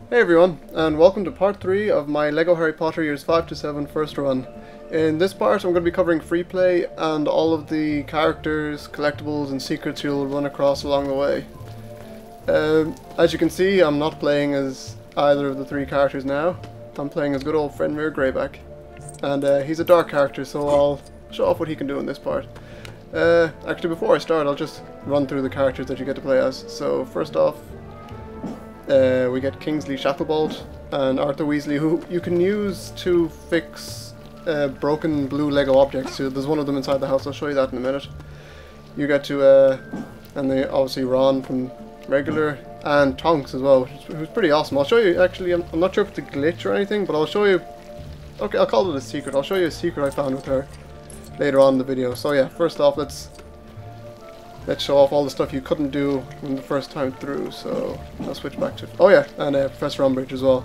Hey everyone, and welcome to part 3 of my LEGO Harry Potter Years 5 to 7 first run. In this part I'm going to be covering free play and all of the characters, collectibles and secrets you'll run across along the way. As you can see, I'm not playing as either of the three characters now. I'm playing as good old Fenrir Greyback. And he's a dark character, so I'll show off what he can do in this part. Actually, before I start, I'll just run through the characters that you get to play as. So first off, we get Kingsley Shacklebolt and Arthur Weasley, who you can use to fix broken blue Lego objects. So there's one of them inside the house, I'll show you that in a minute. You get to, and then obviously Ron from regular, and Tonks as well, who's pretty awesome. I'll show you, actually, I'm not sure if it's a glitch or anything, but I'll show you, okay, I'll call it a secret. I'll show you a secret I found with her later on in the video. So yeah, first off, let's show off all the stuff you couldn't do in the first time through. So I'll switch back to, oh yeah, and Professor Umbridge as well,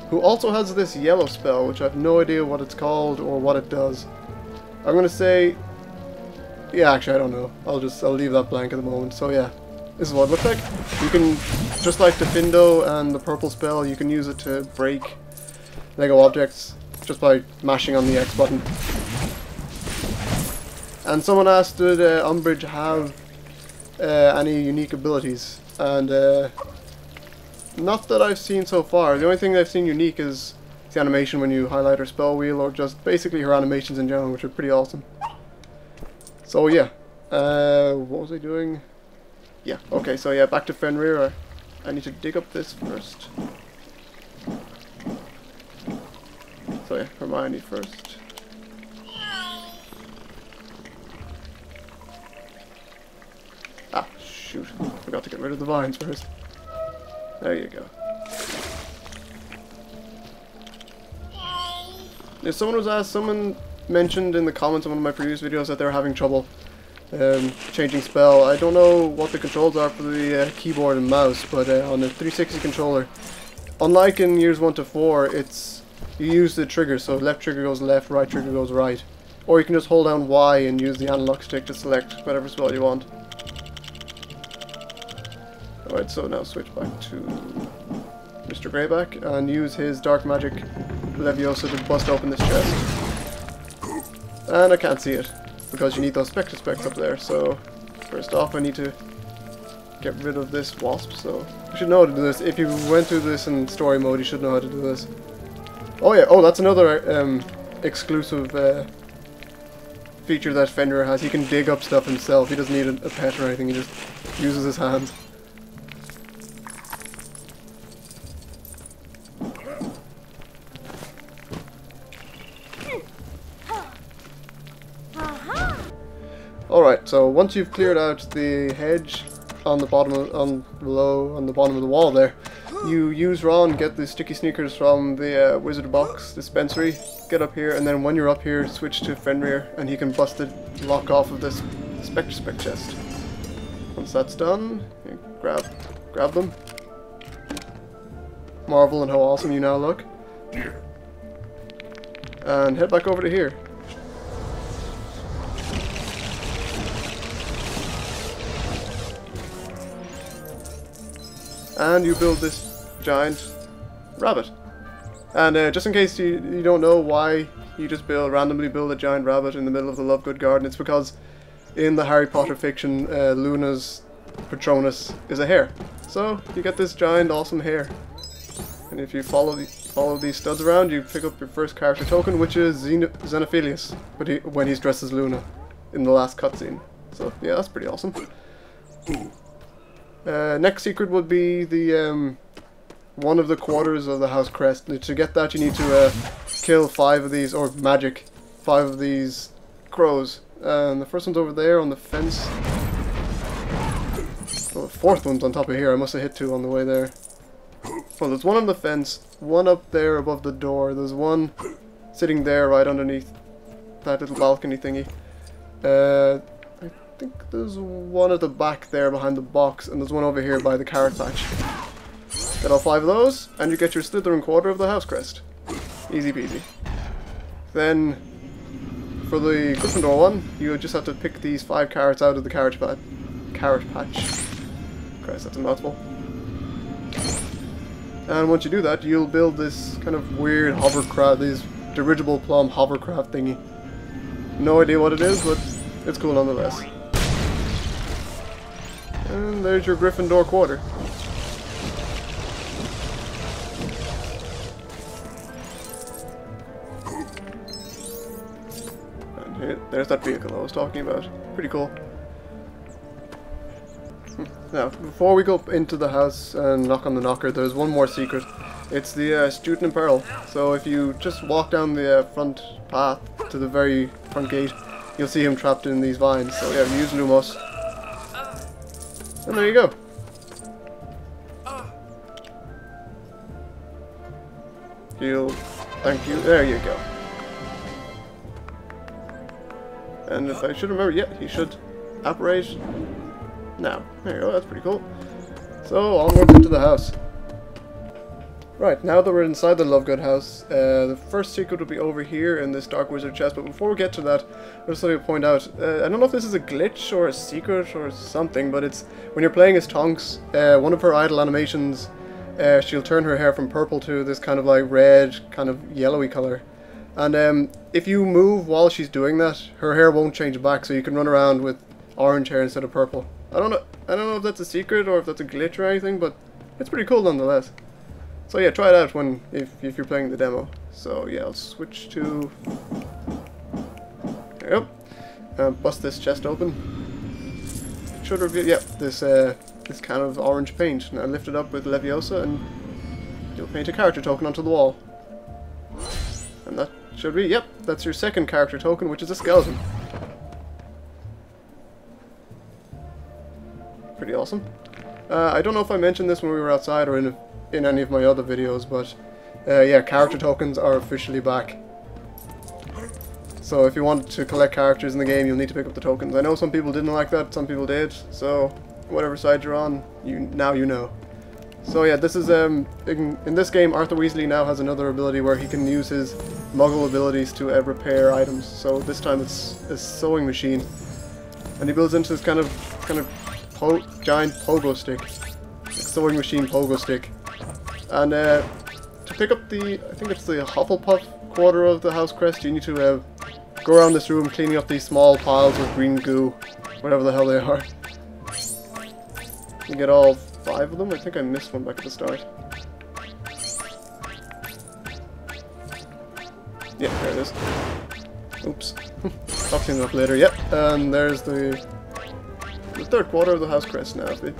who also has this yellow spell, which I have no idea what it's called or what it does. I'm gonna say, yeah, actually I don't know. I'll leave that blank at the moment. So yeah, this is what it looks like. You can, just like the Findo and the purple spell, you can use it to break Lego objects just by mashing on the X button. And someone asked, did Umbridge have any unique abilities? And not that I've seen so far. The only thing I've seen unique is the animation when you highlight her spell wheel, or just basically her animations in general, which are pretty awesome. So yeah, what was I doing? Yeah, okay, so yeah, back to Fenrir. I need to dig up this first. So yeah, Hermione first. Ah, shoot. Forgot to get rid of the vines first. There you go. Yeah, someone mentioned in the comments on one of my previous videos that they're having trouble changing spell. I don't know what the controls are for the keyboard and mouse, but on the 360 controller, unlike in years 1 to 4, it's, you use the trigger, so left trigger goes left, right trigger goes right. Or you can just hold down Y and use the analog stick to select whatever spell you want. Alright, so now switch back to Mr. Greyback and use his Dark Magic Leviosa to bust open this chest. And I can't see it, because you need those Spectre Specs up there. So first off, I need to get rid of this wasp. So you should know how to do this. If you went through this in story mode, you should know how to do this. Oh yeah, oh, that's another exclusive feature that Fenrir has. He can dig up stuff himself. He doesn't need a pet or anything, he just uses his hands. Alright, so once you've cleared out the hedge on the bottom of, on the bottom of the wall there, you use Ron, get the sticky sneakers from the wizard box dispensary, get up here, and then when you're up here, switch to Fenrir, and he can bust the lock off of this Spectre Spec chest. Once that's done, you grab them. Marvel and how awesome you now look. And head back over to here. And you build this giant rabbit. And just in case you don't know why you just randomly build a giant rabbit in the middle of the Lovegood Garden, it's because in the Harry Potter fiction, Luna's Patronus is a hare. So you get this giant awesome hare. And if you follow these studs around, you pick up your first character token, which is Xenophilius, when he's dressed as Luna in the last cutscene. So yeah, that's pretty awesome. Next secret would be the one of the quarters of the House Crest. To get that, you need to kill 5 of these, or magic 5 of these crows. And the first one's over there on the fence. Well, the 4th one's on top of here. I must have hit 2 on the way there. Well, there's one on the fence, one up there above the door. There's one sitting there right underneath that little balcony thingy. I think there's one at the back there behind the box, and there's one over here by the carrot patch. Get all 5 of those, and you get your Slytherin quarter of the house crest. Easy peasy. Then, for the Gryffindor one, you just have to pick these 5 carrots out of the carrot patch. Christ, that's a mouthful. And once you do that, you'll build this kind of weird hovercraft, these dirigible plum hovercraft thingy. No idea what it is, but it's cool nonetheless. And there's your Gryffindor quarter. And here, there's that vehicle I was talking about. Pretty cool. Now, before we go into the house and knock on the knocker, there's one more secret. It's the student in peril. So if you just walk down the front path to the very front gate, you'll see him trapped in these vines. So yeah, use Lumos. And there you go. Heal. Thank you. There you go. And if I should remember, yeah, he should apparate now. There you go, that's pretty cool. So, onward into the house. Right, now that we're inside the Lovegood house, the first secret will be over here in this Dark Wizard chest, but before we get to that, I just want to point out, I don't know if this is a glitch or a secret or something, but it's, when you're playing as Tonks, one of her idle animations, she'll turn her hair from purple to this kind of like red, kind of yellowy colour. And if you move while she's doing that, her hair won't change back, so you can run around with orange hair instead of purple. I don't know if that's a secret or if that's a glitch or anything, but it's pretty cool nonetheless. So yeah, try it out if you're playing the demo. So yeah, I'll switch to, there you go. Bust this chest open. It should reveal, yeah, this kind of orange paint. Now lift it up with Leviosa and you'll paint a character token onto the wall. And that should be, yep, that's your second character token, which is a skeleton. Pretty awesome. I don't know if I mentioned this when we were outside or in any of my other videos, but yeah, character tokens are officially back. So if you want to collect characters in the game, you'll need to pick up the tokens. I know some people didn't like that, some people did, so whatever side you're on, now you know. So yeah, this is in this game, Arthur Weasley now has another ability where he can use his Muggle abilities to repair items. So this time it's a sewing machine, and he builds into this kind of giant pogo stick, like sewing machine pogo stick. And to pick up I think it's the Hufflepuff quarter of the house crest, you need to go around this room cleaning up these small piles of green goo, whatever the hell they are. You get all 5 of them. I think I missed one back at the start. Yeah, there it is. Oops. I'll clean it up later. Yep, and there's the third quarter of the house crest now. If we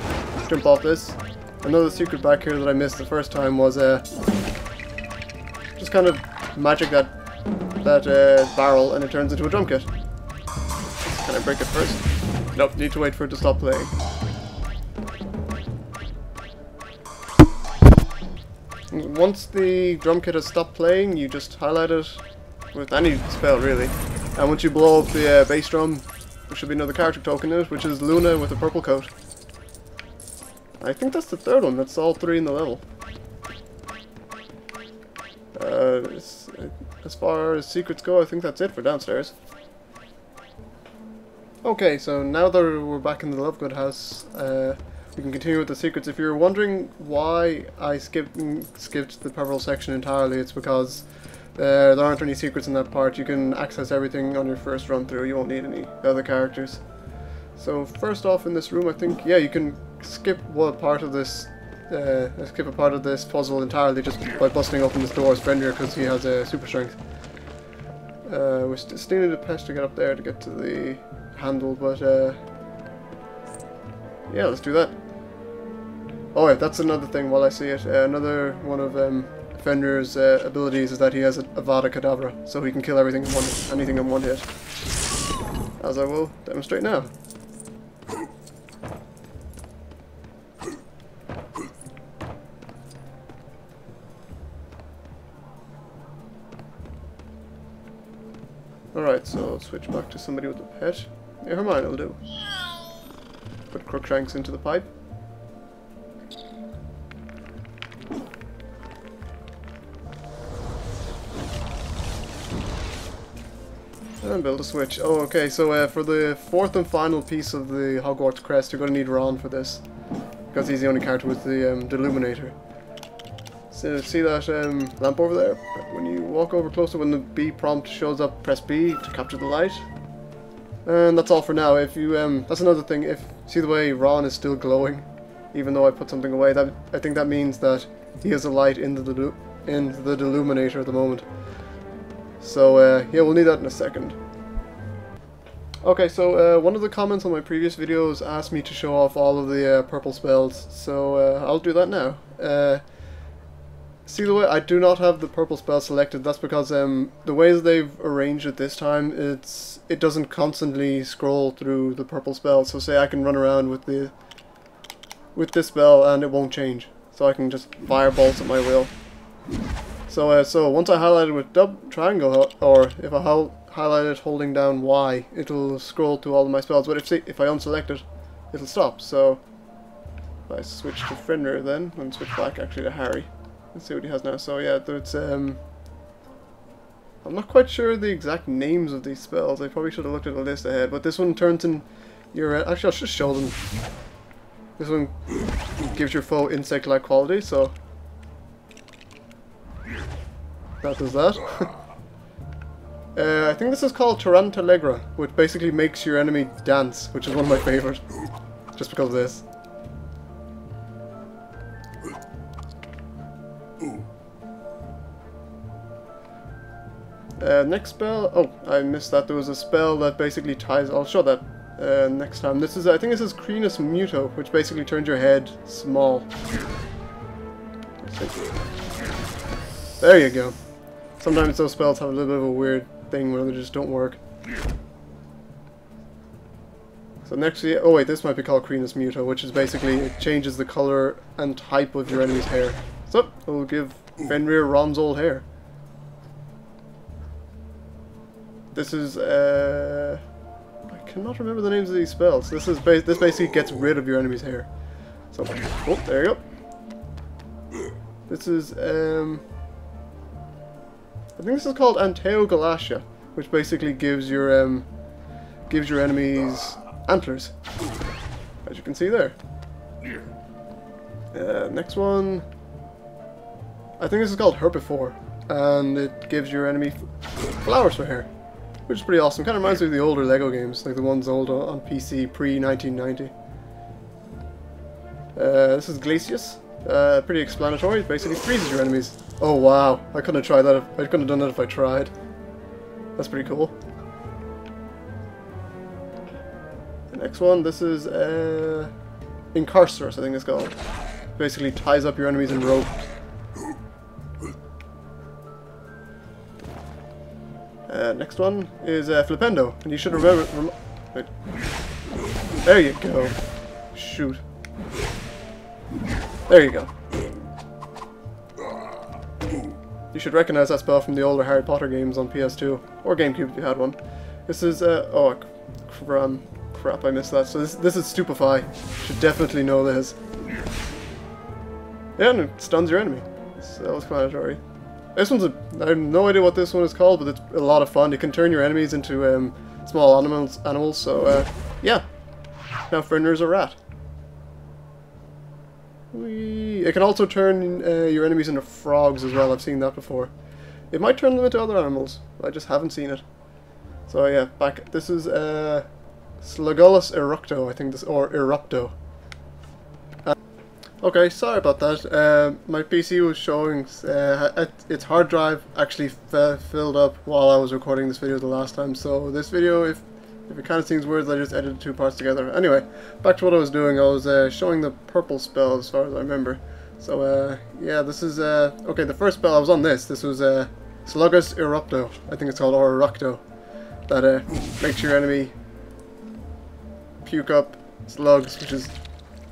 jump off this. Another secret back here that I missed the first time was just kind of magic that barrel and it turns into a drum kit. Can I break it first? Nope, need to wait for it to stop playing. Once the drum kit has stopped playing, you just highlight it with any spell really. And once you blow up the bass drum, there should be another character token in it, which is Luna with a purple coat. I think that's the third one. That's all 3 in the level. As far as secrets go, I think that's it for downstairs. Okay, so now that we're back in the Lovegood house, we can continue with the secrets. If you're wondering why I skipped the Peveril section entirely, it's because there aren't any secrets in that part. You can access everything on your first run through. You won't need any other characters. So first off in this room, I think, yeah, you can skip a part of this puzzle entirely just by busting open this door as Fenrir, because he has a super strength. We still need a pest to get up there to get to the handle, but yeah, let's do that. Oh yeah, that's another thing while I see it. Another one of Fenrir's abilities is that he has a Avada Kedavra, so he can kill anything in one hit. As I will demonstrate now. Alright, so I'll switch back to somebody with a pet. Yeah, Hermione will do. Put Crookshanks into the pipe. And build a switch. Oh, okay, so for the 4th and final piece of the Hogwarts crest, you're going to need Ron for this. Because he's the only character with the Deluminator. So see that lamp over there? When you walk over closer, when the B prompt shows up, press B to capture the light. And that's all for now. If you that's another thing. If see the way Ron is still glowing, even though I put something away, that I think that means that he has a light in the deluminator at the moment. So yeah, we'll need that in a second. Okay, so one of the comments on my previous videos asked me to show off all of the purple spells, so I'll do that now. See the way I do not have the purple spell selected. That's because the ways they've arranged it this time, it doesn't constantly scroll through the purple spell. So say I can run around with this spell and it won't change, so I can just fire bolts at my will. So so once I highlight it with triangle, or if I highlight it holding down Y, it'll scroll through all of my spells. But if I unselect it, it'll stop. So if I switch to Fenrir then, and switch back actually to Harry. Let's see what he has now. So yeah, it's I'm not quite sure the exact names of these spells. I probably should have looked at the list ahead. But this one turns in your actually I'll just show them. This one gives your foe insect-like quality. So that does that. I think this is called Tarantalegra, which basically makes your enemy dance, which is one of my favourite, just because of this. Next spell, oh, I missed that. There was a spell that basically ties, I'll show that next time. This is, I think this is Crenus Muto, which basically turns your head small. There you go. Sometimes those spells have a little bit of a weird thing where they just don't work. So next, oh wait, this might be called Crenus Muto, which is basically, it changes the color and type of your enemy's hair. So, it will give Fenrir Ron's old hair. This is, I cannot remember the names of these spells. This basically gets rid of your enemy's hair. So, oh, there you go. This is, I think this is called Anteo Galatia, which basically gives your enemies antlers, as you can see there. Next one, I think this is called Herbivore, and it gives your enemy flowers for hair, which is pretty awesome. Kind of reminds me of the older Lego games, like the ones old on PC pre-1990. This is Glacius. Pretty explanatory. It basically freezes your enemies. Oh wow, I couldn't have tried that. I couldn't have done that if I tried. That's pretty cool. The next one, this is Incarcerus, I think it's called. Basically ties up your enemies in rope. Next one is Flipendo, and you should remember. Wait. There you go. Shoot. There you go. You should recognize that spell from the older Harry Potter games on PS2 or GameCube if you had one. This is oh crap, I missed that. So this is Stupefy. Should definitely know this. Yeah, and it stuns your enemy. It's self-explanatory. This one's I have no idea what this one is called, but it's a lot of fun. It can turn your enemies into small animals. So yeah. Now Fenrir's a rat. It can also turn your enemies into frogs as well. I've seen that before. It might turn them into other animals. I just haven't seen it. So yeah, back. This is Slugulus Eructo, I think this, or Erupto. Okay, sorry about that. My PC was showing its hard drive actually filled up while I was recording this video the last time. So this video, if it kind of seems weird, I just edited two parts together. Anyway, back to what I was doing. I was showing the purple spell as far as I remember. So yeah, this is okay. The first spell I was on this. This was Sluggus Erupto, I think it's called, or Eructo. That makes your enemy puke up slugs, which is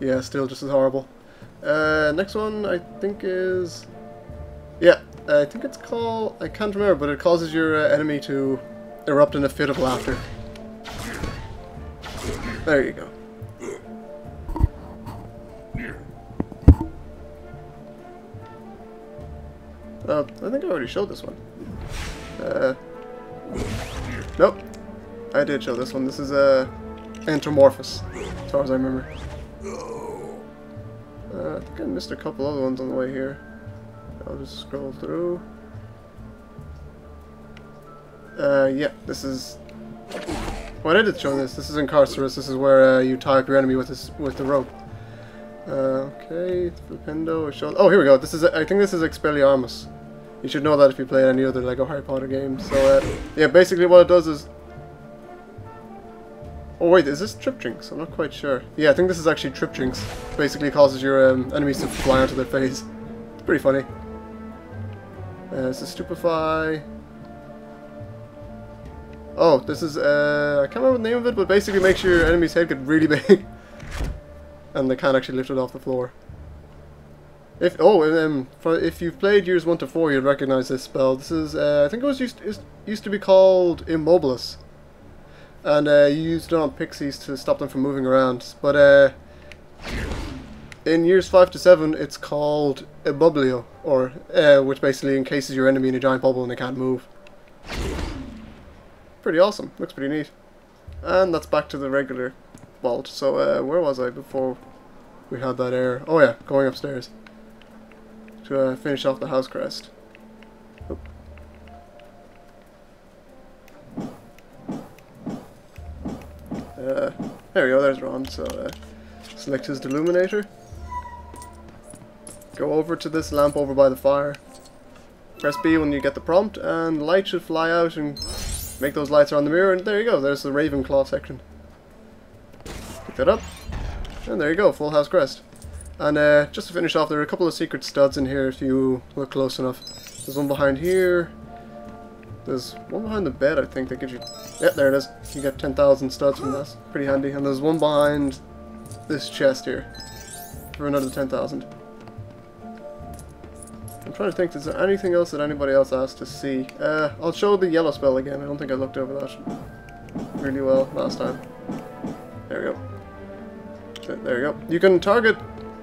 yeah, still just as horrible. Next one I think is yeah, I think it's called, I can't remember, but it causes your enemy to erupt in a fit of laughter. There you go. I think I already showed this one. Nope. I did show this one. This is Anthropomorphous, as far as I remember. I think I missed a couple other ones on the way here. I'll just scroll through. Yeah, this is... Why did it show this? This is Incarcerus. This is where you tie up your enemy with the rope. Okay, Flippendo shows... Oh, here we go. This is... I think this is Expelliarmus. You should know that if you play any other Lego Harry Potter game. So, yeah, basically what it does is... Oh wait, is this Trip Drinks? I'm not quite sure. Yeah, I think this is actually Trip Drinks. Basically causes your enemies to fly onto their face. It's pretty funny. This is Stupefy. Oh, this is, I can't remember the name of it, but basically makes your enemy's head get really big. And they can't actually lift it off the floor. If you've played years 1 to 4, you'd recognize this spell. This is, I think it used to be called Immobilis. And you used it on pixies to stop them from moving around. But in years 5 to 7, it's called Ibublio, or which basically encases your enemy in a giant bubble and they can't move. Pretty awesome. Looks pretty neat. And that's back to the regular vault. So where was I before we had that error? Oh yeah, going upstairs to finish off the house crest. Oop. There we go, there's Ron. So select his Deluminator. Go over to this lamp over by the fire. Press B when you get the prompt and light should fly out and make those lights around the mirror, and there you go, there's the Ravenclaw section. Pick that up, and there you go, full house crest. And just to finish off, there are a couple of secret studs in here if you look close enough. There's one behind here, there's one behind the bed I think that gives you... Yep, there it is, you get 10,000 studs from that, pretty handy. And there's one behind this chest here, for another 10,000. I'm trying to think, is there anything else that anybody else asked to see? I'll show the yellow spell again. I don't think I looked over that really well last time. There we go. There you go. You can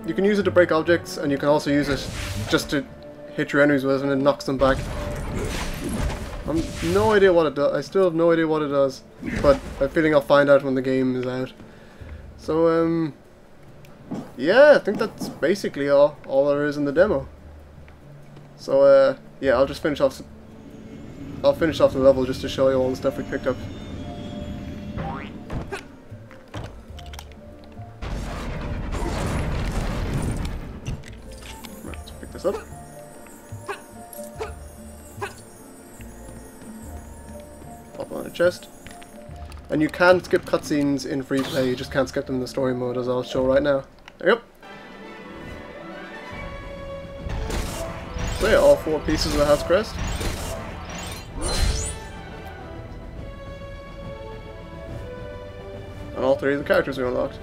you can use it to break objects, and you can also use it just to hit your enemies with, and it knocks them back. I've no idea what it does. I still have no idea what it does, but I'm feeling I'll find out when the game is out. So, yeah, I think that's basically all there is in the demo. So yeah, I'll just finish off. I'll finish off the level just to show you all the stuff we picked up. Right, let's pick this up. Pop on a chest. And you can skip cutscenes in free play. You just can't skip them in the story mode, as I'll show right now. There you go. So yeah, all 4 pieces of the house crest. And all 3 of the characters we unlocked.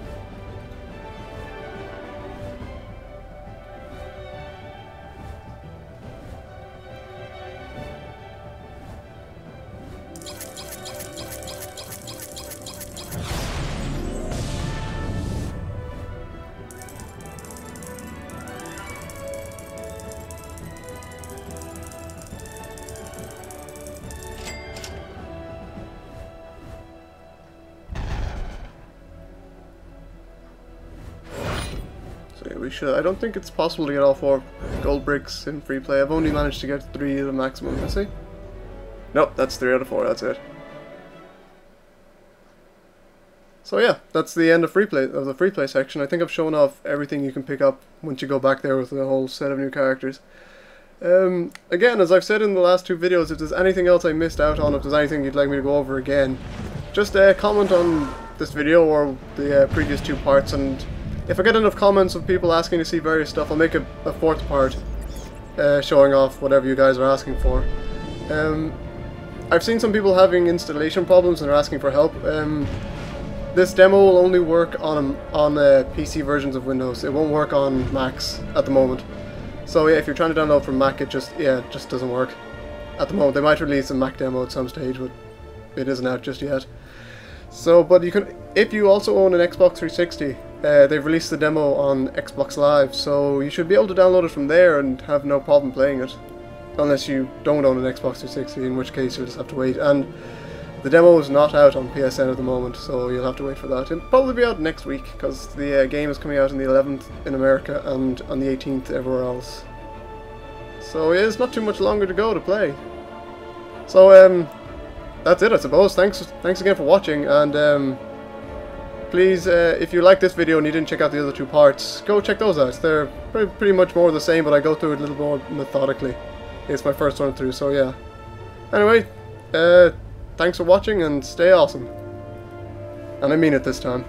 I don't think it's possible to get all 4 gold bricks in free play. I've only managed to get 3 at the maximum, let's see. Nope, that's 3 out of 4, that's it. So yeah, that's the end of the free play section. I think I've shown off everything you can pick up once you go back there with a whole set of new characters. Again, as I've said in the last 2 videos, if there's anything else I missed out on, if there's anything you'd like me to go over again, just comment on this video or the previous 2 parts, and if I get enough comments of people asking to see various stuff, I'll make a 4th part showing off whatever you guys are asking for. I've seen some people having installation problems and are asking for help. This demo will only work on PC versions of Windows. It won't work on Macs at the moment. So yeah, if you're trying to download from Mac, it just doesn't work at the moment. They might release a Mac demo at some stage, but it isn't out just yet. So, but you can, if you also own an Xbox 360, they've released the demo on Xbox Live, so you should be able to download it from there and have no problem playing it. Unless you don't own an Xbox 360, in which case you'll just have to wait. And the demo is not out on PSN at the moment, so you'll have to wait for that. It'll probably be out next week, because the game is coming out on the 11th in America and on the 18th everywhere else. So yeah, it's not too much longer to go to play. So that's it, I suppose. Thanks again for watching, and please, if you like this video and you didn't check out the other two parts, go check those out. They're pretty much more the same, but I go through it a little more methodically. It's my first one through, so yeah. Anyway, thanks for watching and stay awesome. And I mean it this time.